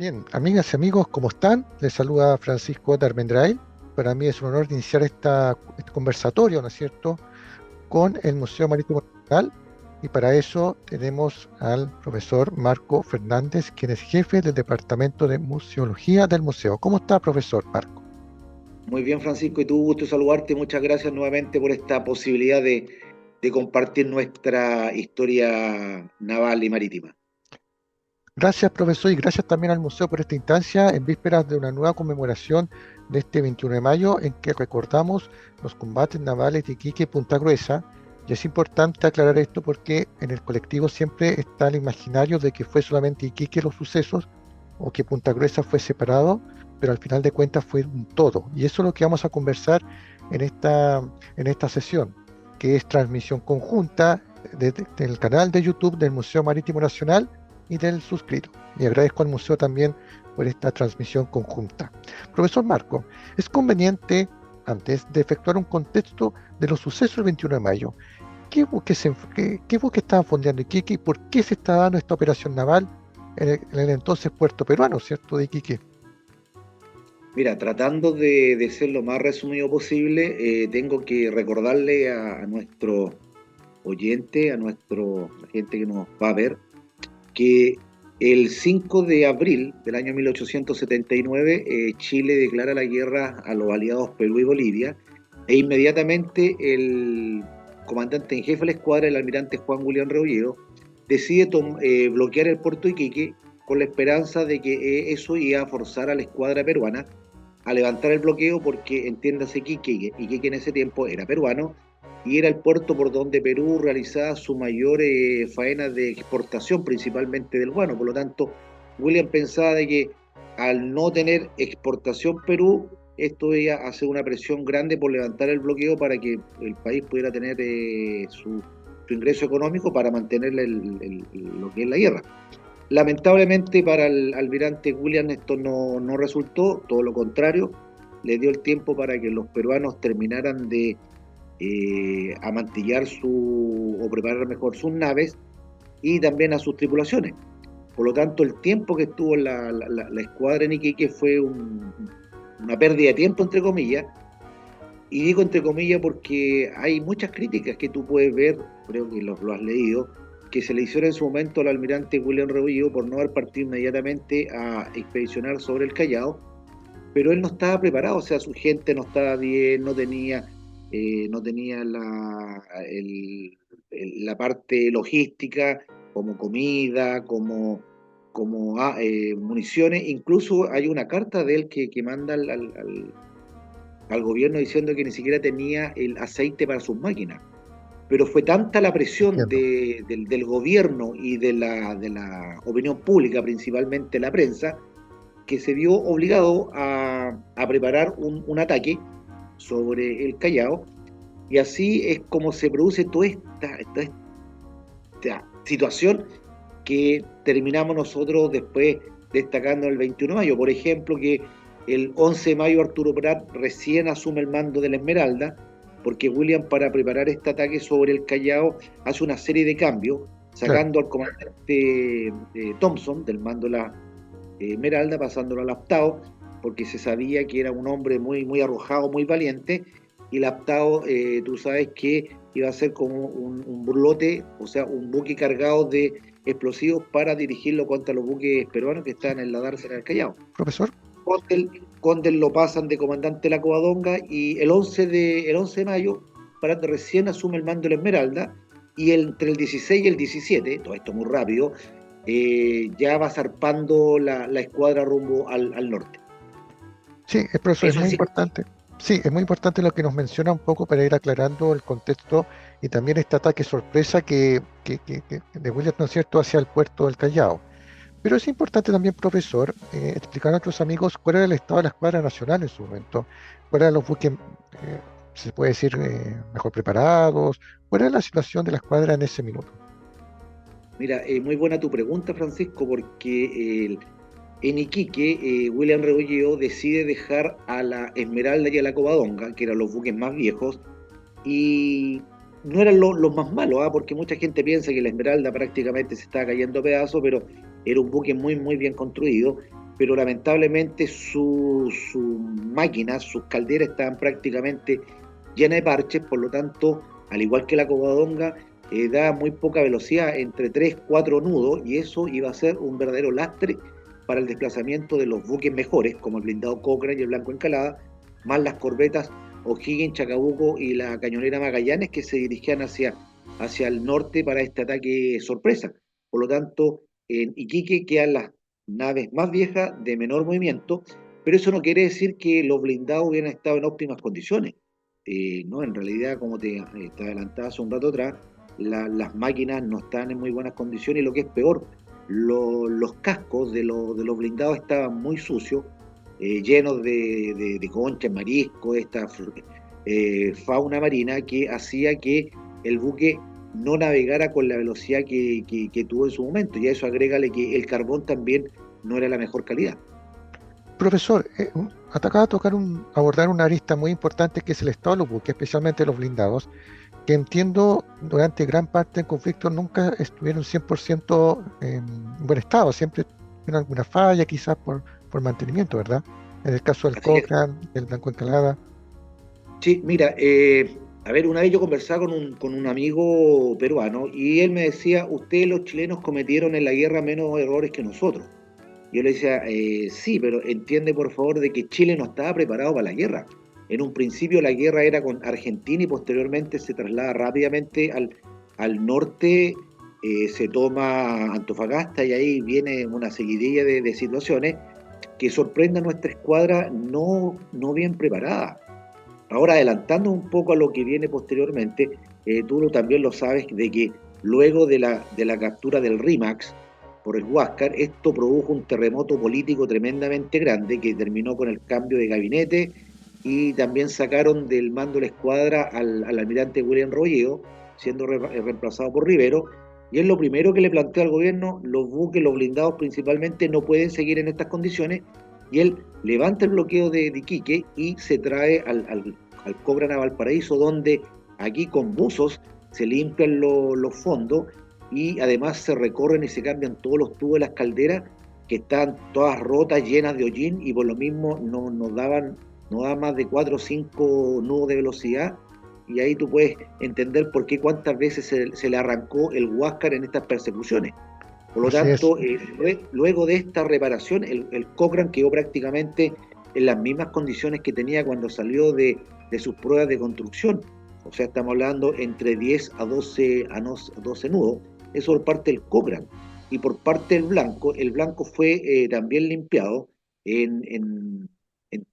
Bien, amigas y amigos, ¿cómo están? Les saluda Francisco Darmendrael. Para mí es un honor de iniciar este conversatorio, ¿no es cierto?, con el Museo Marítimo Nacional. Y para eso tenemos al profesor Marco Fernández, quien es jefe del Departamento de Museología del museo. ¿Cómo está, profesor Marco? Muy bien, Francisco, y tú, gusto saludarte. Muchas gracias nuevamente por esta posibilidad de compartir nuestra historia naval y marítima. Gracias, profesor, y gracias también al museo por esta instancia en vísperas de una nueva conmemoración de este 21 de mayo en que recordamos los combates navales de Iquique y Punta Gruesa. Y es importante aclarar esto porque en el colectivo siempre está el imaginario de que fue solamente Iquique los sucesos o que Punta Gruesa fue separado, pero al final de cuentas fue un todo. Y eso es lo que vamos a conversar en esta sesión, que es transmisión conjunta del canal de YouTube del Museo Marítimo Nacional y del suscrito. Y agradezco al museo también por esta transmisión conjunta. Profesor Marco, es conveniente, antes de efectuar un contexto de los sucesos del 21 de mayo, qué buque estaba fondeando Iquique y por qué se está dando esta operación naval en el entonces puerto peruano, ¿cierto?, de Iquique. Mira, tratando de ser lo más resumido posible, tengo que recordarle a nuestro oyente, la gente que nos va a ver, que el 5 de abril del año 1879 Chile declara la guerra a los aliados Perú y Bolivia e inmediatamente el comandante en jefe de la escuadra, el almirante Juan William Rebolledo, decide bloquear el puerto de Iquique con la esperanza de que eso iba a forzar a la escuadra peruana a levantar el bloqueo porque entiéndase que Iquique en ese tiempo era peruano y era el puerto por donde Perú realizaba su mayor faena de exportación, principalmente del guano. Por lo tanto, William pensaba de que al no tener exportación Perú, esto iba a hacer una presión grande por levantar el bloqueo para que el país pudiera tener su ingreso económico para mantener lo que es la guerra. Lamentablemente para el almirante William esto no resultó, todo lo contrario, le dio el tiempo para que los peruanos terminaran de amantillar o preparar mejor sus naves y también a sus tripulaciones. Por lo tanto, el tiempo que estuvo la escuadra en Iquique fue una pérdida de tiempo, entre comillas, y digo entre comillas porque hay muchas críticas que tú puedes ver, creo que lo has leído, que se le hicieron en su momento al almirante William Rebolledo por no haber partido inmediatamente a expedicionar sobre el Callao, pero él no estaba preparado, o sea, su gente no estaba bien, no tenía la parte logística, como comida, como municiones. Incluso hay una carta de él que manda al gobierno diciendo que ni siquiera tenía el aceite para sus máquinas. Pero fue tanta la presión Entiendo. del gobierno y de la opinión pública, principalmente la prensa, que se vio obligado a preparar un ataque sobre el Callao, y así es como se produce toda esta situación que terminamos nosotros después destacando el 21 de mayo. Por ejemplo, que el 11 de mayo Arturo Prat recién asume el mando de la Esmeralda, porque William, para preparar este ataque sobre el Callao, hace una serie de cambios, Claro. sacando al comandante Thompson del mando de la Esmeralda, pasándolo al Aptao, porque se sabía que era un hombre muy, muy arrojado, muy valiente, y el Aptao, tú sabes que iba a ser como un burlote, o sea, un buque cargado de explosivos para dirigirlo contra los buques peruanos que estaban en la dársena del Callao. Profesor. Condel lo pasan de comandante de la Covadonga y el 11 de mayo Prat recién asume el mando de la Esmeralda y entre el 16 y el 17, todo esto muy rápido, ya va zarpando la escuadra rumbo al norte. Sí, el profesor es Eso muy es sí. importante. Sí, es muy importante lo que nos menciona un poco para ir aclarando el contexto y también este ataque sorpresa que de Williams, ¿no es cierto?, hacia el puerto del Callao. Pero es importante también, profesor, explicar a nuestros amigos cuál era el estado de la escuadra nacional en su momento, cuáles eran los buques, se puede decir, mejor preparados, cuál era la situación de la escuadra en ese minuto. Mira, muy buena tu pregunta, Francisco, porque en Iquique, William Rebolledo decide dejar a la Esmeralda y a la Covadonga, que eran los buques más viejos, y no eran los más malos, porque mucha gente piensa que la Esmeralda prácticamente se estaba cayendo a pedazos, pero era un buque muy, muy bien construido. pero lamentablemente sus máquinas, sus calderas estaban prácticamente llenas de parches, por lo tanto, al igual que la Covadonga, da muy poca velocidad, entre 3 4 nudos, y eso iba a ser un verdadero lastre para el desplazamiento de los buques mejores, como el blindado Cochrane y el Blanco Encalada, más las corbetas O'Higgins, Chacabuco y la cañonera Magallanes, que se dirigían hacia el norte para este ataque sorpresa. Por lo tanto, en Iquique quedan las naves más viejas de menor movimiento, pero eso no quiere decir que los blindados hubieran estado en óptimas condiciones. No, en realidad, como te adelantaba hace un rato atrás, las máquinas no están en muy buenas condiciones y lo que es peor, los cascos de los blindados estaban muy sucios, llenos de conchas, mariscos, esta fauna marina que hacía que el buque no navegara con la velocidad que tuvo en su momento. Y a eso agrégale que el carbón también no era la mejor calidad. Profesor, acaba de abordar una arista muy importante que es el estado de los buques, especialmente los blindados, que entiendo durante gran parte del conflicto nunca estuvieron 100% en buen estado, siempre tuvieron alguna falla, quizás por mantenimiento, ¿verdad? En el caso del Así es. Cochrane, del Blanco Encalada. Sí, mira, a ver, una vez yo conversaba con un amigo peruano y él me decía, ustedes los chilenos cometieron en la guerra menos errores que nosotros. Yo le decía, sí, pero entiende por favor de que Chile no estaba preparado para la guerra. En un principio la guerra era con Argentina y posteriormente se traslada rápidamente al norte, se toma Antofagasta y ahí viene una seguidilla de situaciones que sorprende a nuestra escuadra no bien preparada. Ahora, adelantando un poco a lo que viene posteriormente, tú también lo sabes de que luego de la captura del RIMAX por el Huáscar, esto produjo un terremoto político tremendamente grande que terminó con el cambio de gabinete y también sacaron del mando de la escuadra al almirante William Rolleo, siendo reemplazado por Rivero. Y es lo primero que le planteó al gobierno, los buques, los blindados principalmente, no pueden seguir en estas condiciones, y él levanta el bloqueo de Iquique y se trae al Cobran a Valparaíso, donde aquí con buzos se limpian los fondos y además se recorren y se cambian todos los tubos de las calderas que están todas rotas, llenas de hollín, y por lo mismo no daban más de 4 o 5 nudos de velocidad, y ahí tú puedes entender por qué cuántas veces se le arrancó el Huáscar en estas persecuciones. Por lo Así es. tanto, luego de esta reparación, el Cochrane quedó prácticamente en las mismas condiciones que tenía cuando salió de sus pruebas de construcción. O sea, estamos hablando entre 10 a 12 nudos. Eso por parte del Cochrane. Y por parte del Blanco, el Blanco fue también limpiado en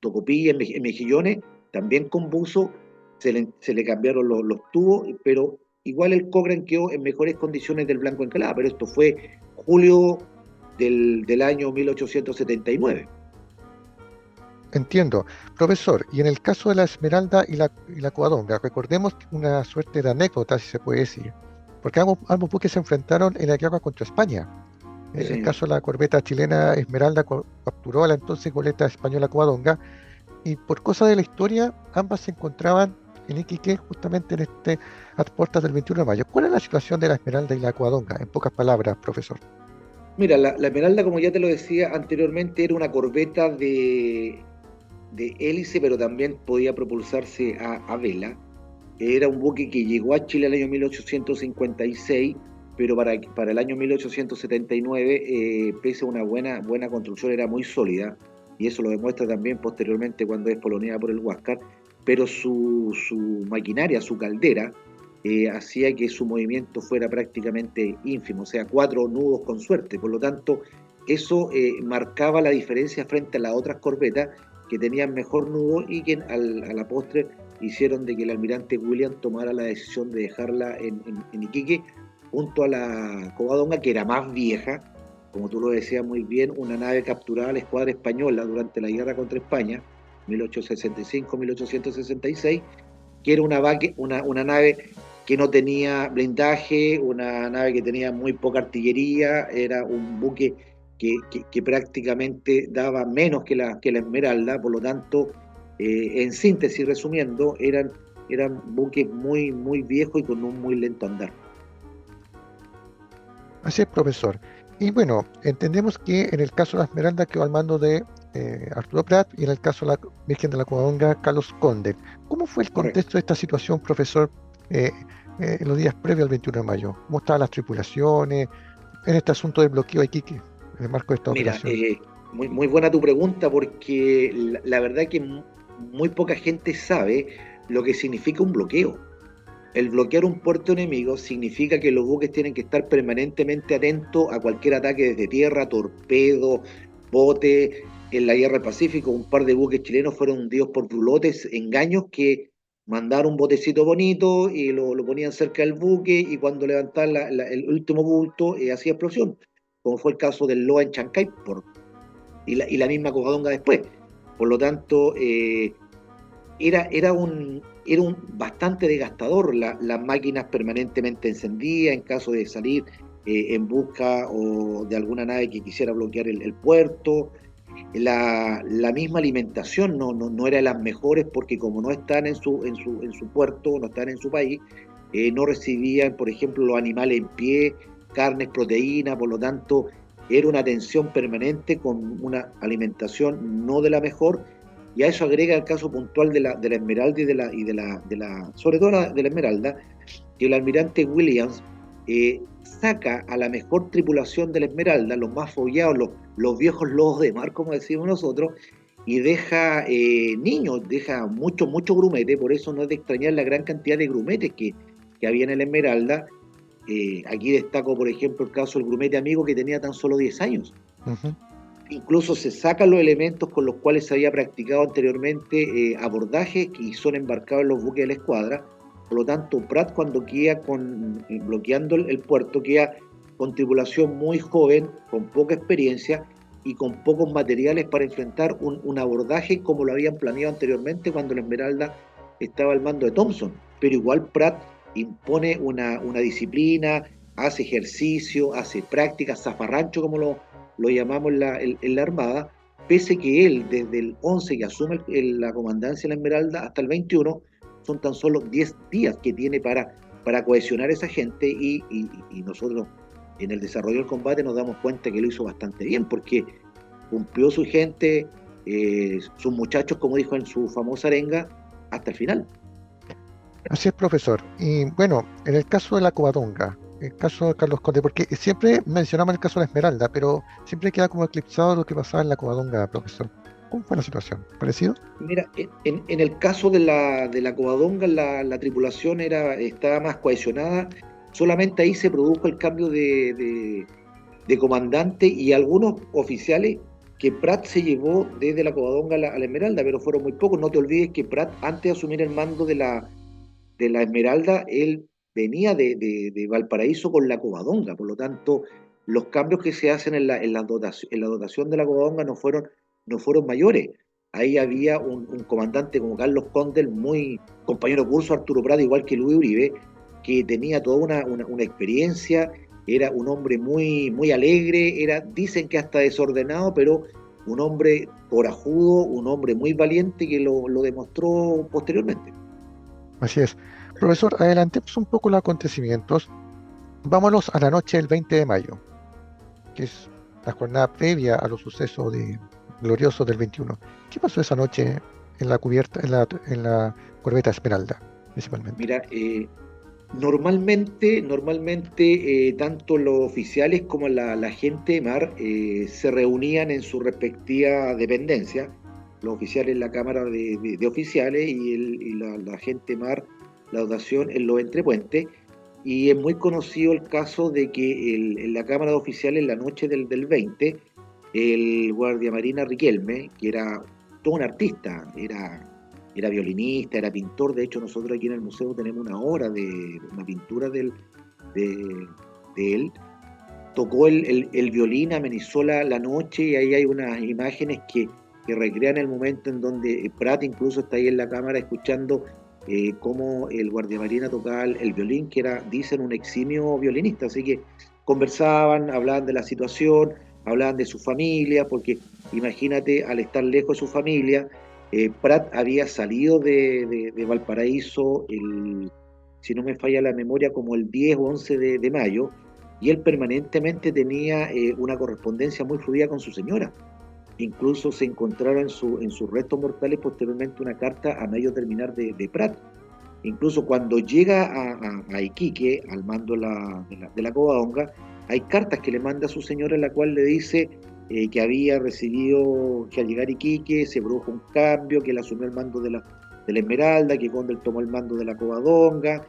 Tocopilla, en Mejillones, también con buzo, se le cambiaron los tubos, pero igual el Cochrane quedó en mejores condiciones del Blanco Encalada, pero esto fue julio del año 1879. Entiendo. Profesor, y en el caso de la Esmeralda y la Covadonga, recordemos una suerte de anécdota, si se puede decir, porque ambos buques se enfrentaron en la guerra contra España. Sí, En el señor. caso de la corbeta chilena Esmeralda capturó a la entonces goleta española Covadonga, y por cosa de la historia, ambas se encontraban en Iquique justamente a puertas del 21 de mayo. ¿Cuál es la situación de la Esmeralda y la Covadonga? En pocas palabras, profesor. Mira, la Esmeralda, como ya te lo decía anteriormente, era una corbeta de hélice, pero también podía propulsarse a vela. Era un buque que llegó a Chile el año 1856, pero para el año 1879, pese a una buena construcción, era muy sólida, y eso lo demuestra también posteriormente cuando es poloneada por el Huáscar, pero su maquinaria, su caldera, hacía que su movimiento fuera prácticamente ínfimo, o sea, 4 nudos con suerte. Por lo tanto, eso marcaba la diferencia frente a las otras corbetas que tenían mejor nudo y que a la postre hicieron de que el almirante William tomara la decisión de dejarla en Iquique junto a la Covadonga, que era más vieja, como tú lo decías muy bien, una nave capturada a la escuadra española durante la guerra contra España, 1865-1866, que era una nave que no tenía blindaje, una nave que tenía muy poca artillería, era un buque que prácticamente daba menos que la Esmeralda. Por lo tanto, en síntesis, resumiendo, eran buques muy viejos y con un muy lento andar. Así es, profesor. Y bueno, entendemos que en el caso de la Esmeralda quedó al mando de Arturo Prat y en el caso de la Virgen de la Covadonga, Carlos Conde. ¿Cómo fue el Correcto. contexto de esta situación, profesor, eh, en los días previos al 21 de mayo? ¿Cómo estaban las tripulaciones en este asunto del bloqueo de Iquique, en el marco de esta Mira, operación? muy buena tu pregunta porque la verdad que muy poca gente sabe lo que significa un bloqueo. El bloquear un puerto enemigo significa que los buques tienen que estar permanentemente atentos a cualquier ataque desde tierra, torpedo, bote. En la guerra del Pacífico, un par de buques chilenos fueron hundidos por brulotes, engaños que mandaron un botecito bonito y lo ponían cerca del buque y cuando levantaban el último bulto hacía explosión, como fue el caso del Loa en Chancay y la misma Covadonga después. Por lo tanto, era un bastante desgastador, las máquinas permanentemente encendidas en caso de salir en busca o de alguna nave que quisiera bloquear el puerto. La misma alimentación no era de las mejores porque como no están en su puerto, no están en su país, no recibían, por ejemplo, los animales en pie, carnes, proteínas, por lo tanto, era una tensión permanente con una alimentación no de la mejor, y a eso agrega el caso puntual de la Esmeralda sobre todo de la Esmeralda, que el almirante Williams saca a la mejor tripulación de la Esmeralda, los más fogueados, los viejos lobos de mar, como decimos nosotros, y deja niños, deja mucho grumete, por eso no es de extrañar la gran cantidad de grumetes que había en la Esmeralda. Aquí destaco, por ejemplo, el caso del grumete amigo que tenía tan solo 10 años. Ujú. Incluso se sacan los elementos con los cuales se había practicado anteriormente abordajes y son embarcados en los buques de la escuadra. Por lo tanto, Pratt cuando queda bloqueando el puerto, queda con tripulación muy joven, con poca experiencia y con pocos materiales para enfrentar un abordaje como lo habían planeado anteriormente cuando la Esmeralda estaba al mando de Thompson. Pero igual Pratt impone una disciplina, hace ejercicio, hace prácticas, zafarrancho como lo llamamos en la Armada, pese que él, desde el 11 que asume la comandancia de la Esmeralda hasta el 21, son tan solo 10 días que tiene para cohesionar a esa gente y nosotros en el desarrollo del combate nos damos cuenta que lo hizo bastante bien, porque cumplió su gente, sus muchachos, como dijo en su famosa arenga, hasta el final. Así es, profesor. Y bueno, en el caso de la Covadonga, el caso de Carlos Conde, porque siempre mencionamos el caso de la Esmeralda, pero siempre queda como eclipsado lo que pasaba en la Covadonga, profesor. ¿Cómo fue la situación? ¿Parecido? Mira, en el caso de la Covadonga, la tripulación estaba más cohesionada. Solamente ahí se produjo el cambio de comandante y algunos oficiales que Prat se llevó desde la Covadonga a la Esmeralda, pero fueron muy pocos. No te olvides que Prat, antes de asumir el mando de la Esmeralda, él venía de Valparaíso con la Covadonga. Por lo tanto, los cambios que se hacen en la dotación de la Covadonga no fueron mayores. Ahí había un comandante como Carlos Condel, muy compañero de curso Arturo Prat, igual que Luis Uribe, que tenía toda una experiencia, era un hombre muy alegre, dicen que hasta desordenado, pero un hombre corajudo, un hombre muy valiente que lo demostró posteriormente. Así es. Profesor, adelantemos un poco los acontecimientos. Vámonos a la noche del 20 de mayo, que es la jornada previa a los sucesos gloriosos del 21. ¿Qué pasó esa noche en la cubierta, en la corbeta Esmeralda, principalmente? Mira, normalmente tanto los oficiales como la gente de mar se reunían en su respectiva dependencia, los oficiales en la Cámara de Oficiales la gente de mar, la dotación en los entrepuentes, y es muy conocido el caso de que en la Cámara de Oficiales, la noche del 20, el guardiamarina Riquelme, que era todo un artista, era violinista, era pintor. De hecho, nosotros aquí en el museo tenemos una obra de una pintura de, de él. Tocó el violín, amenizó la noche y ahí hay unas imágenes que recrean el momento en donde Prat incluso está ahí en la cámara escuchando cómo el guardiamarina tocaba el violín, que era, dicen, un eximio violinista. Así que conversaban, hablaban de la situación, hablaban de su familia, porque imagínate, al estar lejos de su familia, Prat había salido de Valparaíso, si no me falla la memoria, como el 10 o 11 de mayo, y él permanentemente tenía una correspondencia muy fluida con su señora. Incluso se encontraron en sus restos mortales posteriormente una carta a medio terminar de Prat. Incluso cuando llega a Iquique, al mando de la Covadonga, hay cartas que le manda a su señora en la cual le dice que había recibido, que al llegar a Iquique se produjo un cambio, que él asumió el mando de la Esmeralda, que Condel tomó el mando de la Covadonga,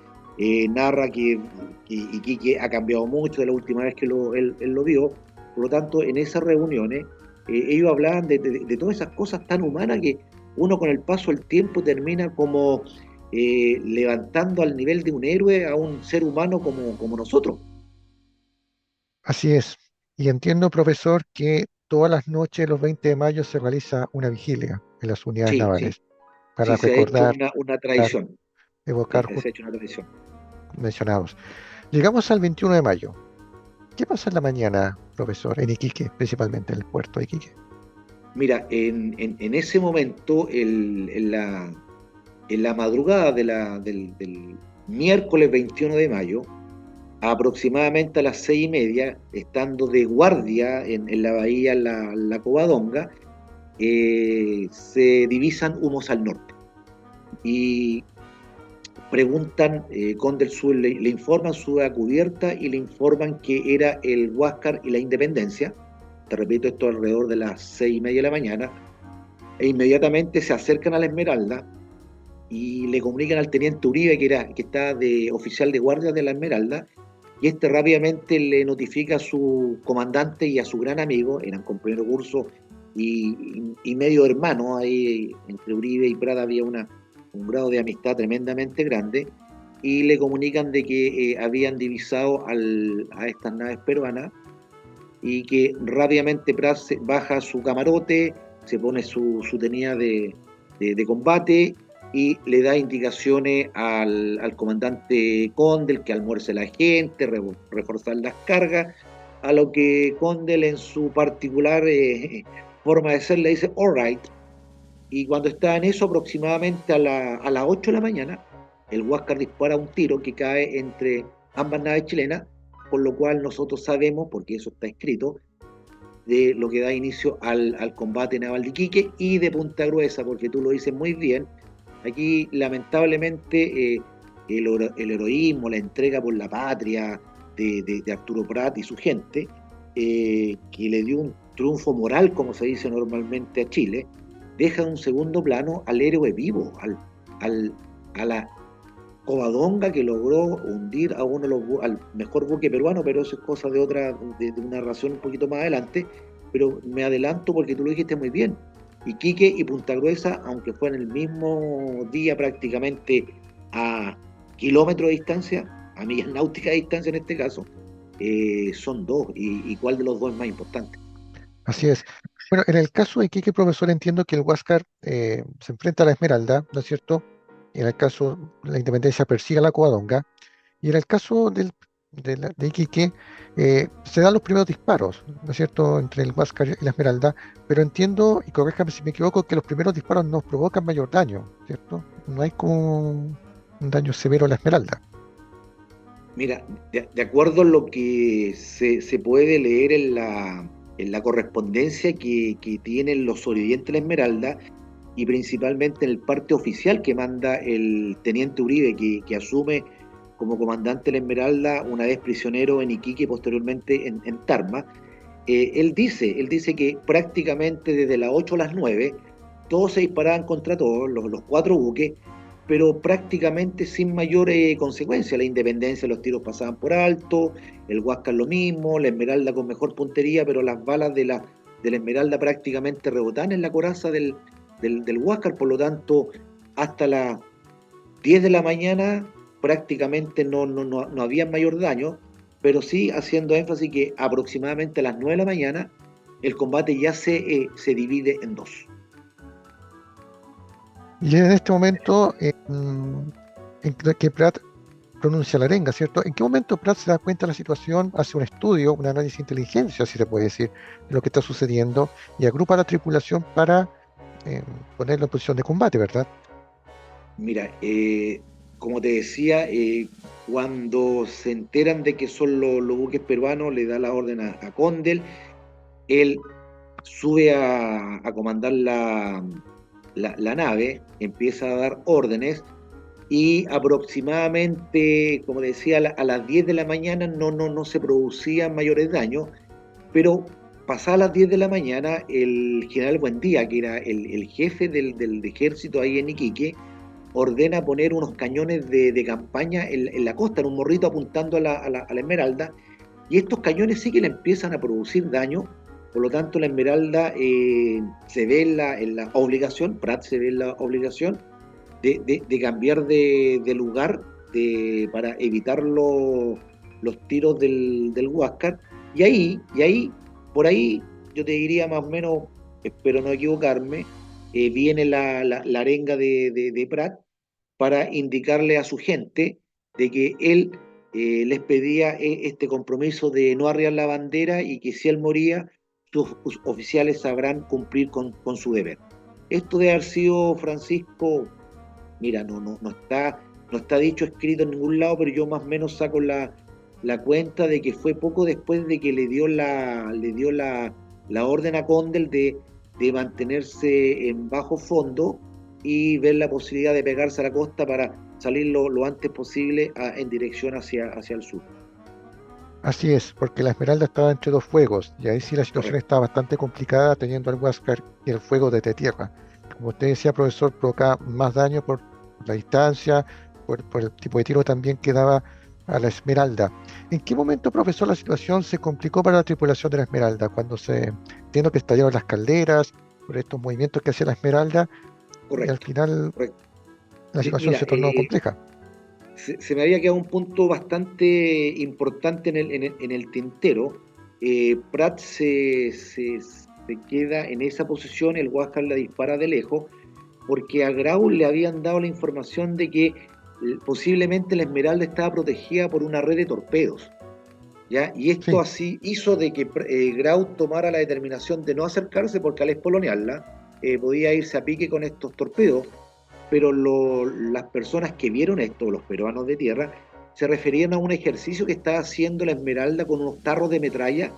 narra que Iquique ha cambiado mucho de la última vez que él lo vio. Por lo tanto, en esas reuniones ellos hablaban de todas esas cosas tan humanas que uno con el paso del tiempo termina como levantando al nivel de un héroe a un ser humano como nosotros. Así es. Y entiendo, profesor, que todas las noches, los 20 de mayo, se realiza una vigilia en las unidades Sí, sí, navales sí, para se ha hecho recordar, una tradición. Sí, evocar se ha hecho una tradición. mencionados. Llegamos al 21 de mayo. ¿Qué pasa en la mañana, profesor, en Iquique, principalmente en el puerto de Iquique? Mira, en ese momento, en la madrugada del miércoles 21 de mayo, aproximadamente a las 6:30, estando de guardia en la bahía La Covadonga, se divisan humos al norte. Y preguntan, con del Sur le informan, sube a cubierta y le informan que era el Huáscar y la Independencia. Te repito, esto alrededor de las 6:30 de la mañana. E inmediatamente se acercan a la Esmeralda y le comunican al teniente Uribe, que está de oficial de guardia de la Esmeralda, y este rápidamente le notifica a su comandante y a su gran amigo, eran compañeros de curso y medio hermano, ahí entre Uribe y Prada había un grado de amistad tremendamente grande, y le comunican de que habían divisado a estas naves peruanas y que rápidamente Prat baja su camarote, se pone su tenida de combate y le da indicaciones al comandante Condel que almuerce la gente, reforzar las cargas, a lo que Condel en su particular forma de ser le dice all right, y cuando está en eso aproximadamente a las 8 de la mañana, el Huáscar dispara un tiro que cae entre ambas naves chilenas, por lo cual nosotros sabemos, porque eso está escrito, de lo que da inicio al combate naval de Iquique y de Punta Gruesa, porque tú lo dices muy bien, aquí lamentablemente el heroísmo, la entrega por la patria de Arturo Prat y su gente, que le dio un triunfo moral, como se dice normalmente a Chile, deja en un segundo plano al héroe vivo, al, a la Covadonga que logró hundir a uno de al mejor buque peruano, pero eso es cosa de una razón un poquito más adelante. Pero me adelanto porque tú lo dijiste muy bien. Iquique y Punta Gruesa, aunque fue en el mismo día prácticamente a kilómetros de distancia, a millas náuticas de distancia en este caso, son dos. Y cuál de los dos es más importante? Así es. Bueno, en el caso de Iquique, profesor, entiendo que el Huáscar se enfrenta a la Esmeralda, ¿no es cierto? Y en el caso la Independencia persigue a la Covadonga. Y en el caso de Iquique, se dan los primeros disparos, ¿no es cierto?, entre el Huáscar y la Esmeralda, pero entiendo, y corréjame si me equivoco, que los primeros disparos no provocan mayor daño, ¿cierto? No hay como un daño severo a la Esmeralda. Mira, de acuerdo a lo que se puede leer en la correspondencia que tienen los sobrevivientes de la Esmeralda, y principalmente en el parte oficial que manda el teniente Uribe, que asume como comandante de la Esmeralda una vez prisionero en Iquique y posteriormente en Tarma, él dice que prácticamente desde las 8 a las 9 todos se disparaban contra todos, los cuatro buques, pero prácticamente sin mayor consecuencia. La Independencia, los tiros pasaban por alto, el Huáscar lo mismo, la Esmeralda con mejor puntería, pero las balas de la Esmeralda prácticamente rebotaban en la coraza del Huáscar, por lo tanto, hasta las 10 de la mañana prácticamente no había mayor daño, pero sí haciendo énfasis que aproximadamente a las 9 de la mañana el combate ya se divide en dos. Y en este momento, en que Pratt pronuncia la arenga, ¿cierto? ¿En qué momento Pratt se da cuenta de la situación, hace un estudio, un análisis de inteligencia, si se puede decir, de lo que está sucediendo y agrupa a la tripulación para eh, ponerlo en posición de combate, ¿verdad? Mira, como te decía, cuando se enteran de que son los buques peruanos, le da la orden a Condel, él sube a comandar la nave, empieza a dar órdenes y aproximadamente, como decía, a las 10 de la mañana no se producían mayores daños, pero pasadas las 10 de la mañana, el general Buendía, que era el jefe del ejército ahí en Iquique, ordena poner unos cañones de campaña en la costa, en un morrito apuntando a la Esmeralda, y estos cañones sí que le empiezan a producir daño. Por lo tanto, la Esmeralda se ve en la obligación, Prat se ve en la obligación de cambiar de lugar para evitar los tiros del Huáscar. Por ahí, yo te diría más o menos, espero no equivocarme, viene la arenga de Prat para indicarle a su gente de que él les pedía este compromiso de no arriar la bandera y que si él moría, sus oficiales sabrán cumplir con su deber. Esto de haber sido, Francisco, mira, no está dicho escrito en ningún lado, pero yo más o menos saco la cuenta de que fue poco después de que le dio la orden a Condel de mantenerse en bajo fondo y ver la posibilidad de pegarse a la costa para salir lo antes posible en dirección hacia el sur. Así es, porque la Esmeralda estaba entre dos fuegos, y ahí sí la situación Correcto. estaba bastante complicada teniendo al Huáscar y el fuego desde tierra. Como usted decía, profesor, provoca más daño por la distancia, por el tipo de tiro también que daba a la Esmeralda. ¿En qué momento, profesor, la situación se complicó para la tripulación de la Esmeralda? Cuando entiendo que estallaron las calderas, por estos movimientos que hacía la Esmeralda, y al Correcto, final correcto. la situación Mira, se tornó compleja. se me había quedado un punto bastante importante en el tintero. Pratt se queda en esa posición, el Huáscar la dispara de lejos, porque a Grau le habían dado la información de que posiblemente la Esmeralda estaba protegida por una red de torpedos, ¿ya? Y esto Sí, así hizo de que Grau tomara la determinación de no acercarse porque al espolonearla podía irse a pique con estos torpedos, pero las personas que vieron esto, los peruanos de tierra, se referían a un ejercicio que estaba haciendo la Esmeralda con unos tarros de metralla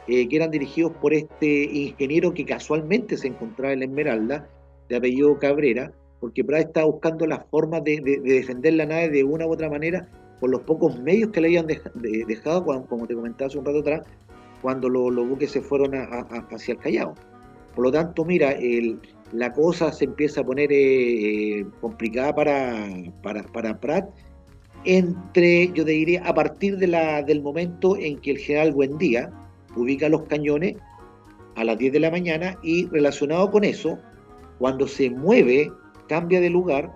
que eran dirigidos por este ingeniero que casualmente se encontraba en la Esmeralda, de apellido Cabrera, porque Prat estaba buscando las formas de defender la nave de una u otra manera con los pocos medios que le habían dejado, como te comentaba hace un rato atrás, cuando los buques se fueron hacia el Callao. Por lo tanto, mira, la cosa se empieza a poner complicada para Prat yo te diría, a partir del momento en que el general Buendía ubica los cañones a las 10 de la mañana y relacionado con eso, cuando se mueve, cambia de lugar,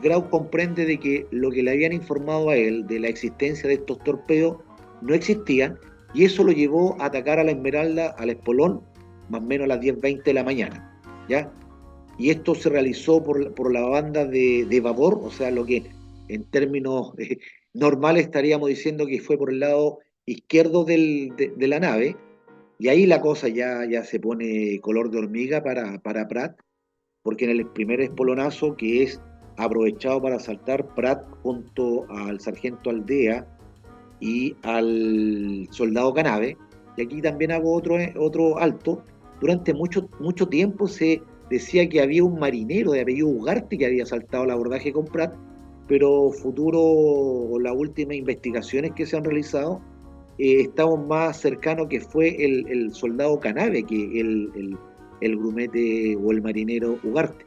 Grau comprende de que lo que le habían informado a él de la existencia de estos torpedos no existían y eso lo llevó a atacar a la Esmeralda, al Espolón, más o menos a las 10:20 de la mañana, ¿ya? Y esto se realizó por la banda de vapor, o sea, lo que en términos normales estaríamos diciendo que fue por el lado izquierdo de la nave, y ahí la cosa ya se pone color de hormiga para Prat, porque en el primer espolonazo, que es aprovechado para asaltar, Prat junto al sargento Aldea y al soldado Canave, y aquí también hago otro alto. Durante mucho tiempo se decía que había un marinero de apellido Ugarte que había saltado el abordaje con Prat, pero las últimas investigaciones que se han realizado, estamos más cercanos que fue el soldado Canave que el grumete o el marinero Ugarte.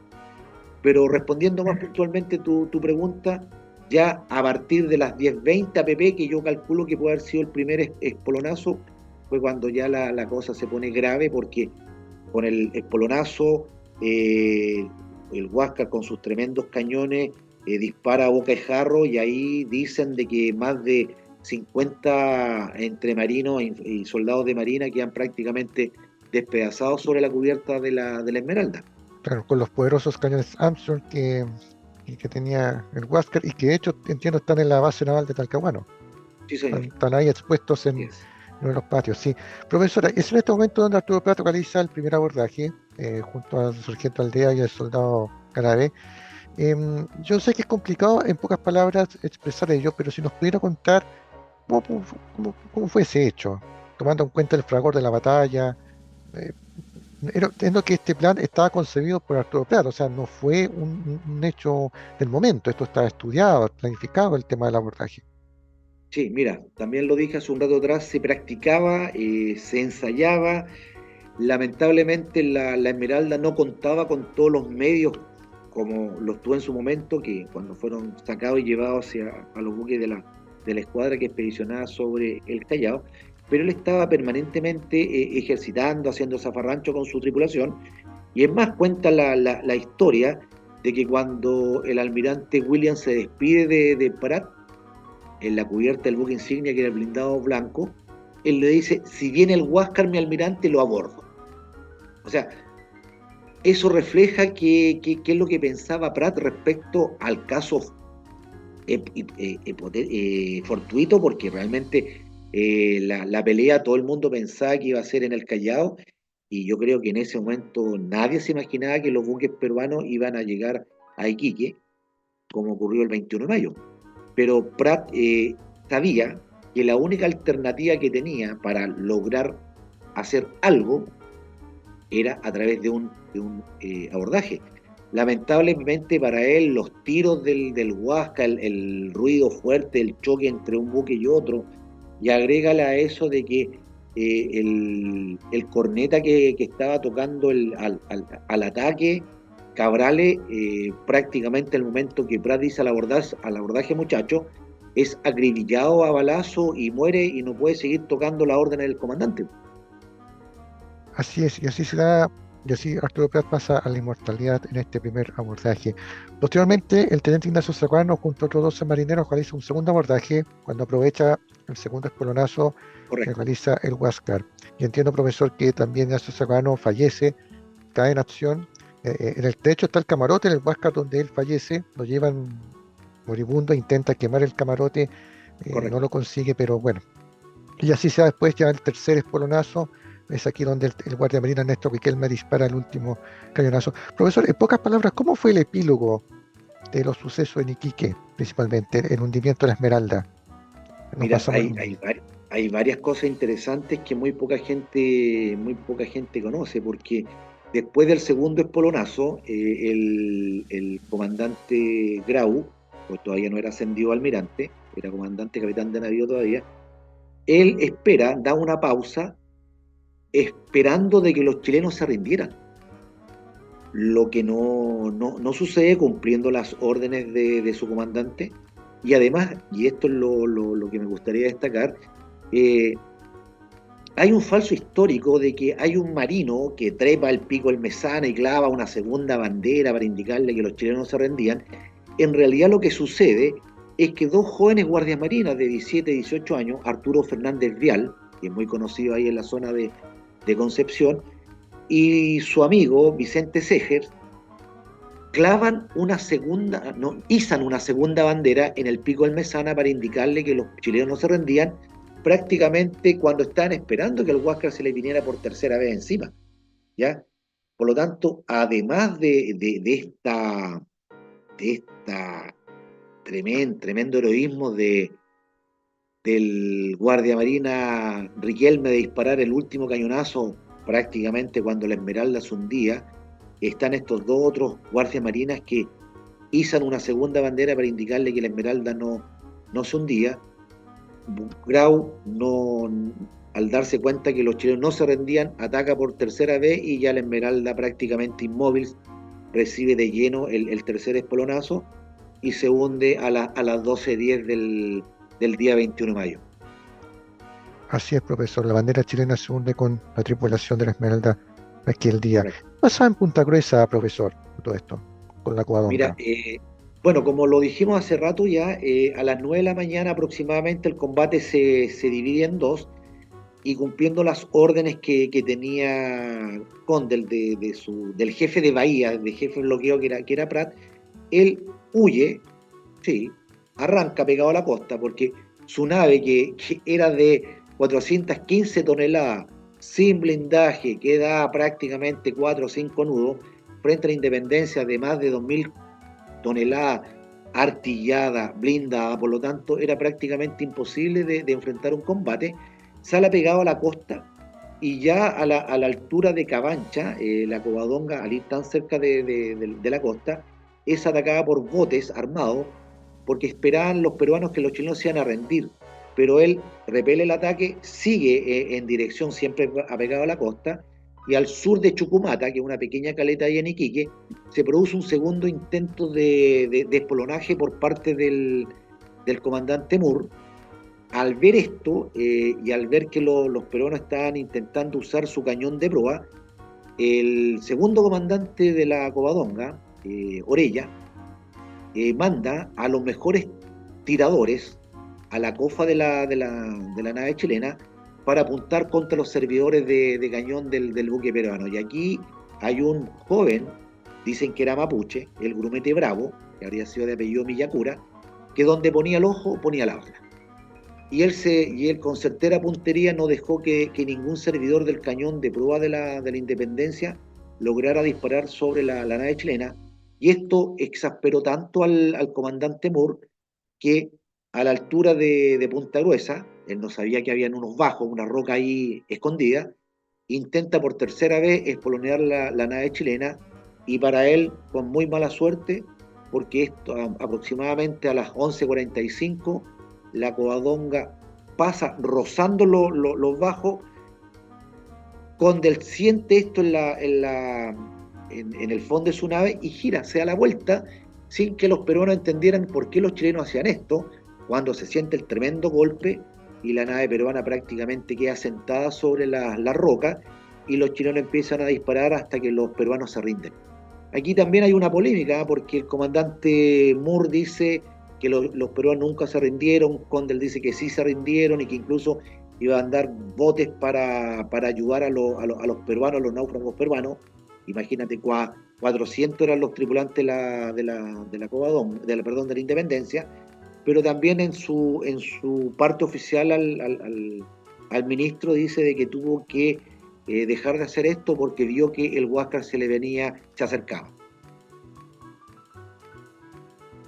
Pero respondiendo más puntualmente tu pregunta, ya a partir de las 10:20 APP, que yo calculo que puede haber sido el primer espolonazo, fue cuando ya la cosa se pone grave, porque con el espolonazo, el Huáscar con sus tremendos cañones dispara a boca de jarro, y ahí dicen de que más de 50 entre marinos y soldados de marina quedan prácticamente despedazados sobre la cubierta de la Esmeralda. claro, con los poderosos cañones Armstrong que tenía el Huáscar y que de hecho entiendo están en la base naval de Talcahuano. Sí, Están, señor. están ahí expuestos Así en es. uno de los patios, sí. Profesora, es en este momento donde Arturo Prat realiza el primer abordaje junto al sargento Aldea y al soldado Canadá. Yo sé que es complicado en pocas palabras expresar ello, pero si nos pudiera contar cómo fue ese hecho, tomando en cuenta el fragor de la batalla. eh, Entiendo que este plan estaba concebido por Arturo Prat, o sea, no fue un hecho del momento, esto estaba estudiado, planificado el tema del abordaje. Sí, mira, también lo dije hace un rato atrás, se practicaba, se ensayaba. Lamentablemente la Esmeralda no contaba con todos los medios como los tuvo en su momento, que cuando fueron sacados y llevados a los buques de la escuadra que expedicionaba sobre el Callao, pero él estaba permanentemente ejercitando, haciendo zafarrancho con su tripulación, y es más, cuenta la historia de que cuando el almirante William se despide de Prat, en la cubierta del buque insignia, que era el blindado blanco, él le dice: si viene el Huáscar, mi almirante, lo abordo. O sea, eso refleja qué es lo que pensaba Prat respecto al caso fortuito, porque realmente la pelea todo el mundo pensaba que iba a ser en el Callao, y yo creo que en ese momento nadie se imaginaba que los buques peruanos iban a llegar a Iquique, como ocurrió el 21 de mayo. Pero Prat sabía que la única alternativa que tenía para lograr hacer algo era a través de un abordaje. Lamentablemente para él, los tiros del Huasca, el ruido fuerte, el choque entre un buque y otro, y agrégale a eso de que el corneta que estaba tocando al ataque, Cabrales, prácticamente el momento que Prat dice al abordaje, muchacho, es acribillado a balazo y muere, y no puede seguir tocando la orden del comandante. Así es, y así se da, y así Arturo Prat pasa a la inmortalidad en este primer abordaje. Posteriormente, el teniente Ignacio Serrano, junto a otros 12 marineros, realiza un segundo abordaje cuando aprovecha el segundo espolonazo que Correcto, realiza el Huáscar. Y entiendo, profesor, que también Ignacio Serrano fallece, cae en acción. En el techo está el camarote, en el Huáscar donde él fallece, lo llevan moribundo, intenta quemar el camarote, no correcto. lo consigue, pero bueno. Y así sea después, ya el tercer espolonazo, es aquí donde el guardia marina Néstor Riquelme dispara el último cañonazo. Profesor, en pocas palabras, ¿cómo fue el epílogo de los sucesos en Iquique, principalmente, el hundimiento de la Esmeralda? Nos Mira, basamos en... hay varias cosas interesantes que muy poca gente conoce, porque después del segundo espolonazo, el comandante Grau, pues todavía no era ascendido a almirante, era comandante capitán de navío todavía, él espera, da una pausa, esperando de que los chilenos se rindieran, lo que no sucede, cumpliendo las órdenes de su comandante. Y además, y esto es lo que me gustaría destacar, eh, hay un falso histórico de que hay un marino que trepa el pico del Mesana y clava una segunda bandera para indicarle que los chilenos se rendían. En realidad lo que sucede es que dos jóvenes guardias marinas de 17 y 18 años, Arturo Fernández Vial, que es muy conocido ahí en la zona de Concepción, y su amigo Vicente Segers, clavan una segunda, no, izan una segunda bandera en el pico del Mesana para indicarle que los chilenos no se rendían, prácticamente cuando estaban esperando que el Huáscar se les viniera por tercera vez encima, ¿ya? Por lo tanto, además de esta tremendo heroísmo del guardia marina Riquelme de disparar el último cañonazo prácticamente cuando la Esmeralda se hundía, están estos dos otros guardias marinas que izan una segunda bandera para indicarle que la Esmeralda no se hundía. Grau, al darse cuenta que los chilenos no se rendían, ataca por tercera vez, y ya la Esmeralda, prácticamente inmóvil, recibe de lleno el tercer espolonazo y se hunde a las 12:10 del día 21 de mayo. Así es, profesor, la bandera chilena se hunde con la tripulación de la Esmeralda aquel día. Correcto. Pasaba en Punta Gruesa, profesor, todo esto, con la Mira, Covadonga. bueno, como lo dijimos hace rato ya, a las 9 de la mañana aproximadamente el combate se divide en dos, y cumpliendo las órdenes que tenía Condel del jefe de Bahía, del jefe de bloqueo que era Prat, él huye, sí, arranca pegado a la costa, porque su nave, que era de 415 toneladas, sin blindaje, que da prácticamente 4 o 5 nudos, frente a la Independencia de más de 2.000 toneladas, artillada, blindada, por lo tanto era prácticamente imposible de enfrentar un combate. Sale pegado a la costa y ya a la altura de Cabancha, la Covadonga, al ir tan cerca de la costa, es atacada por botes armados porque esperaban los peruanos que los chilenos se iban a rendir. Pero él repele el ataque, sigue en dirección siempre apegado a la costa, y al sur de Chucumata, que es una pequeña caleta ahí en Iquique, se produce un segundo intento de espolonaje por parte del comandante Moore. Al ver esto y al ver que los peruanos estaban intentando usar su cañón de proa, el segundo comandante de la Covadonga, Orella, manda a los mejores tiradores a la cofa de la nave chilena para apuntar contra los servidores de cañón del buque peruano. Y aquí hay un joven, dicen que era mapuche, el Grumete Bravo, que habría sido de apellido Millacura, que donde ponía el ojo ponía la bala. Y él con certera puntería no dejó que ningún servidor del cañón de proa de la Independencia lograra disparar sobre la nave chilena. Y esto exasperó tanto al comandante Moore que a la altura de Punta Gruesa, él no sabía que habían unos bajos, una roca ahí escondida, intenta por tercera vez espolonear la nave chilena, y para él con muy mala suerte, porque esto aproximadamente a las 11:45 la Covadonga pasa rozando los bajos. Condel siente esto en el fondo de su nave y gira, se da la vuelta sin que los peruanos entendieran por qué los chilenos hacían esto, cuando se siente el tremendo golpe y la nave peruana prácticamente queda sentada sobre la roca, y los chilenos empiezan a disparar hasta que los peruanos se rinden. Aquí también hay una polémica porque el comandante Moore dice que los peruanos nunca se rindieron, Condel dice que sí se rindieron y que incluso iba a andar botes para ayudar a los peruanos, a los náufragos peruanos. Imagínate, 400 eran los tripulantes de la Covadonga, perdón, de la Independencia, pero también en su parte oficial al ministro dice de que tuvo que dejar de hacer esto porque vio que el Huáscar se acercaba.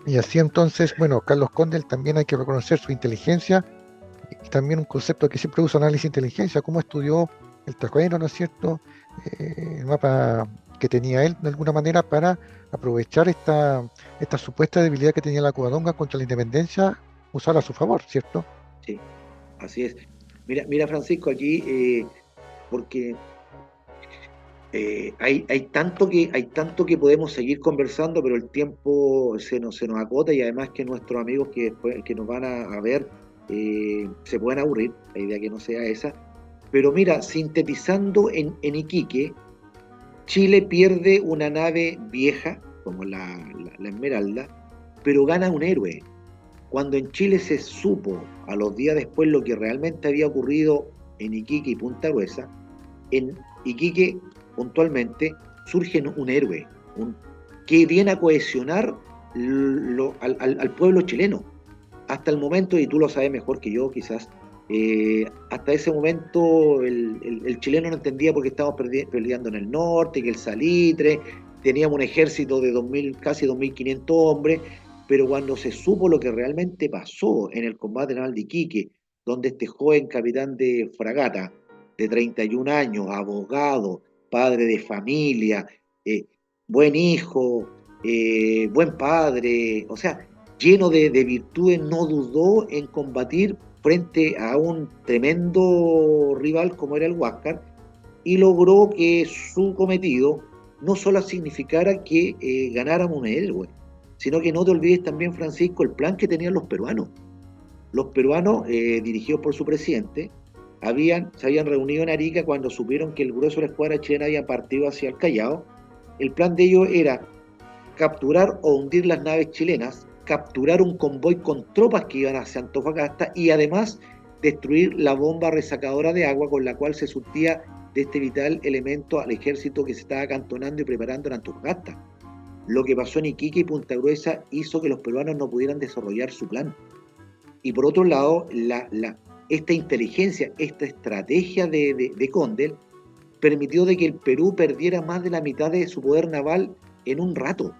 Y así entonces, bueno, Carlos Condel también hay que reconocer su inteligencia y también un concepto que siempre usa análisis de inteligencia, cómo estudió el terreno, ¿no es cierto? El mapa que tenía él de alguna manera para aprovechar esta supuesta debilidad que tenía la Covadonga contra la Independencia, usarla a su favor, ¿cierto? Sí, así es. Mira, Francisco, aquí, porque hay tanto que podemos seguir conversando, pero el tiempo se nos acota, y además que nuestros amigos que nos van a ver se pueden aburrir, la idea que no sea esa. Pero mira, sintetizando en Iquique, Chile pierde una nave vieja, como la Esmeralda, pero gana un héroe. Cuando en Chile se supo a los días después lo que realmente había ocurrido en Iquique y Punta Gruesa, en Iquique puntualmente surge un héroe que viene a cohesionar al pueblo chileno. Hasta el momento, y tú lo sabes mejor que yo quizás, hasta ese momento el chileno no entendía por qué estábamos peleando en el norte, que el salitre, teníamos un ejército de 2000, casi 2.500 hombres, pero cuando se supo lo que realmente pasó en el combate naval de Iquique, donde este joven capitán de fragata de 31 años, abogado, padre de familia, eh, buen hijo, buen padre, o sea, lleno de virtudes, no dudó en combatir frente a un tremendo rival como era el Huáscar, y logró que su cometido no solo significara que ganáramos un héroe, sino que no te olvides también, Francisco, el plan que tenían los peruanos. Los peruanos, dirigidos por su presidente, se habían reunido en Arica cuando supieron que el grueso de la escuadra chilena había partido hacia el Callao. El plan de ellos era capturar o hundir las naves chilenas, capturar un convoy con tropas que iban hacia Antofagasta y además destruir la bomba resacadora de agua con la cual se surtía de este vital elemento al ejército que se estaba acantonando y preparando en Antofagasta. Lo que pasó en Iquique y Punta Gruesa hizo que los peruanos no pudieran desarrollar su plan. Y por otro lado, esta inteligencia, esta estrategia de Condel permitió de que el Perú perdiera más de la mitad de su poder naval en un rato.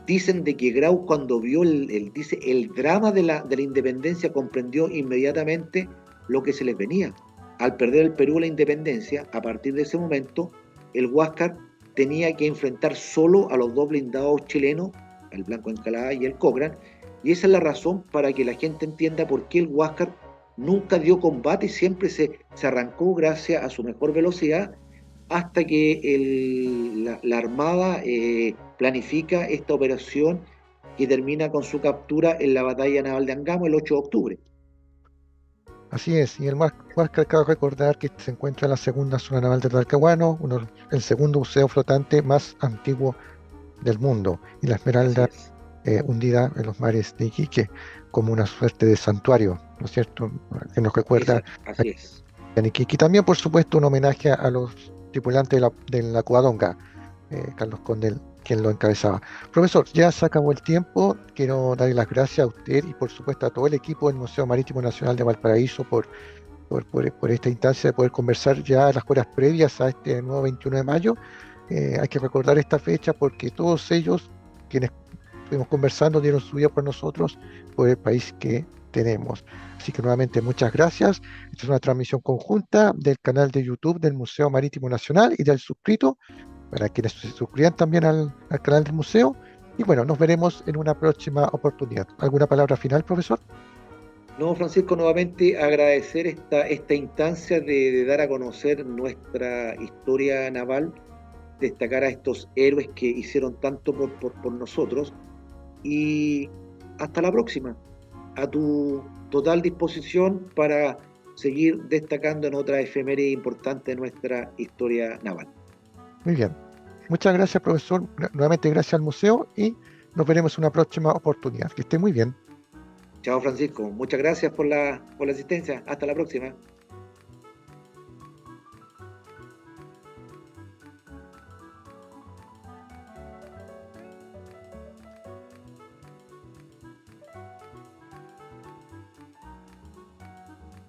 dicen de que Grau cuando vio dice, el drama de la independencia comprendió inmediatamente lo que se les venía. Al perder el Perú la independencia, a partir de ese momento, el Huáscar tenía que enfrentar solo a los dos blindados chilenos, el Blanco Encalada y el Cochrane, y esa es la razón para que la gente entienda por qué el Huáscar nunca dio combate y siempre se arrancó gracias a su mejor velocidad hasta que la Armada planifica esta operación que termina con su captura en la batalla naval de Angamo el 8 de octubre. Así es, y el Huáscar cabe recordar que se encuentra en la segunda zona naval de Talcahuano, el segundo buceo flotante más antiguo del mundo, y la Así Esmeralda es, hundida en los mares de Iquique como una suerte de santuario, ¿no es cierto? Que nos recuerda así es. a Iquique. Y también, por supuesto, un homenaje a los tripulantes de la Covadonga, Carlos Condel, quien lo encabezaba. Profesor, ya se acabó el tiempo. Quiero darle las gracias a usted y, por supuesto, a todo el equipo del Museo Marítimo Nacional de Valparaíso por esta instancia de poder conversar ya las horas previas a este nuevo 21 de mayo. Hay que recordar esta fecha porque todos ellos, quienes estuvimos conversando, dieron su vida por nosotros, por el país que tenemos. Así que nuevamente muchas gracias. Esta es una transmisión conjunta del canal de YouTube del Museo Marítimo Nacional y del suscrito, para quienes se suscriban también al canal del museo. Y bueno, nos veremos en una próxima oportunidad. ¿Alguna palabra final, profesor? No, Francisco, nuevamente agradecer esta instancia de dar a conocer nuestra historia naval, destacar a estos héroes que hicieron tanto por nosotros y hasta la próxima. A tu total disposición para seguir destacando en otra efeméride importante de nuestra historia naval. Muy bien. Muchas gracias, profesor. Nuevamente gracias al museo y nos veremos en una próxima oportunidad. Que esté muy bien. Chao, Francisco. Muchas gracias por la asistencia. Hasta la próxima.